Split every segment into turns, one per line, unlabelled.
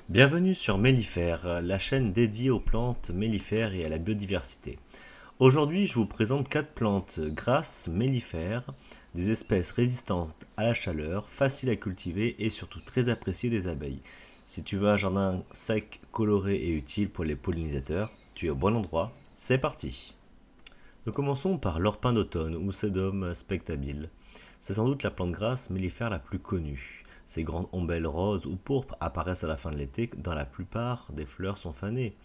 Bienvenue sur Mellifère, la chaîne dédiée aux plantes mellifères et à la biodiversité. Aujourd'hui, je vous présente 4 plantes grasses mellifères, des espèces résistantes à la chaleur, faciles à cultiver et surtout très appréciées des abeilles. Si tu veux un jardin sec, coloré et utile pour les pollinisateurs, tu es au bon endroit. C'est parti! Nous commençons par l'orpin d'automne ou Sedum spectabile. C'est sans doute la plante grasse mellifère la plus connue. Ses grandes ombelles roses ou pourpres apparaissent à la fin de l'été quand la plupart des fleurs sont fanées.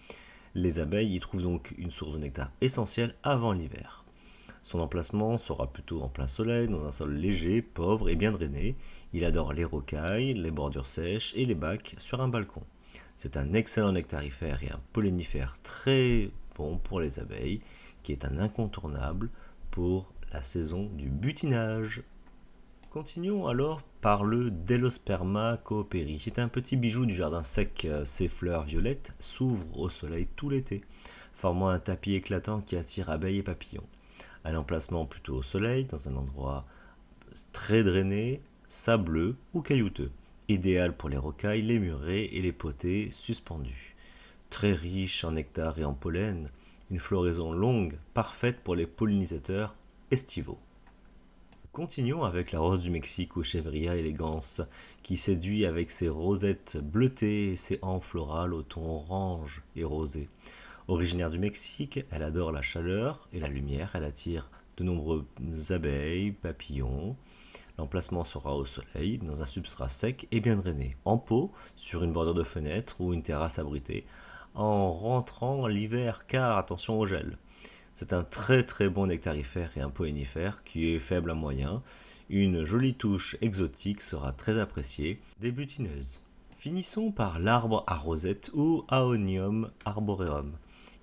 Les abeilles y trouvent donc une source de nectar essentielle avant l'hiver. Son emplacement sera plutôt en plein soleil, dans un sol léger, pauvre et bien drainé. Il adore les rocailles, les bordures sèches et les bacs sur un balcon. C'est un excellent nectarifère et un pollinifère très bon pour les abeilles, qui est un incontournable pour la saison du butinage. Continuons alors par le Delosperma cooperi. C'est un petit bijou du jardin sec. Ses fleurs violettes s'ouvrent au soleil tout l'été, formant un tapis éclatant qui attire abeilles et papillons. Un emplacement plutôt au soleil, dans un endroit très drainé, sableux ou caillouteux. Idéal pour les rocailles, les murets et les potées suspendus. Très riche en nectar et en pollen, une floraison longue, parfaite pour les pollinisateurs estivaux. Continuons avec la rose du Mexique ou Chevria elegans, qui séduit avec ses rosettes bleutées et ses hampes florales au ton orange et rosé. Originaire du Mexique, elle adore la chaleur et la lumière, elle attire de nombreuses abeilles, papillons. L'emplacement sera au soleil, dans un substrat sec et bien drainé, en pot, sur une bordure de fenêtre ou une terrasse abritée, en rentrant l'hiver car attention au gel. C'est un très très bon nectarifère et un poénifère qui est faible à moyen. Une jolie touche exotique sera très appréciée des butineuses. Finissons par l'arbre à rosette ou Aonium arboreum.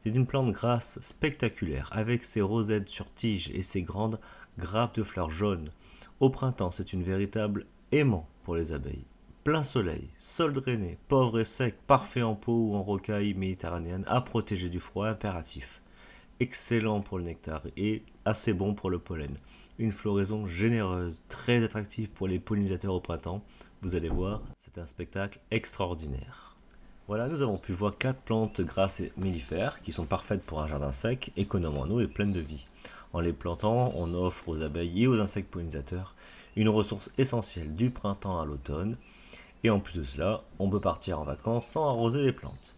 C'est une plante grasse spectaculaire avec ses rosettes sur tige et ses grandes grappes de fleurs jaunes. Au printemps, c'est une véritable aimant pour les abeilles. Plein soleil, sol drainé, pauvre et sec, parfait en pot ou en rocaille méditerranéenne, à protéger du froid impératif. Excellent pour le nectar et assez bon pour le pollen. Une floraison généreuse, très attractive pour les pollinisateurs au printemps. Vous allez voir, c'est un spectacle extraordinaire. Voilà, nous avons pu voir 4 plantes grasses et mellifères qui sont parfaites pour un jardin sec, économe en eau et pleine de vie. En les plantant, on offre aux abeilles et aux insectes pollinisateurs une ressource essentielle du printemps à l'automne. Et en plus de cela, on peut partir en vacances sans arroser les plantes.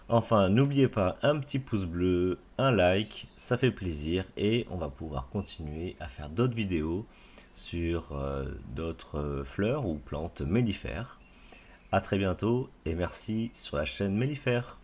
Enfin, n'oubliez pas un petit pouce bleu, un like, ça fait plaisir et on va pouvoir continuer à faire d'autres vidéos sur d'autres fleurs ou plantes mellifères. A très bientôt et merci sur la chaîne Mellifère.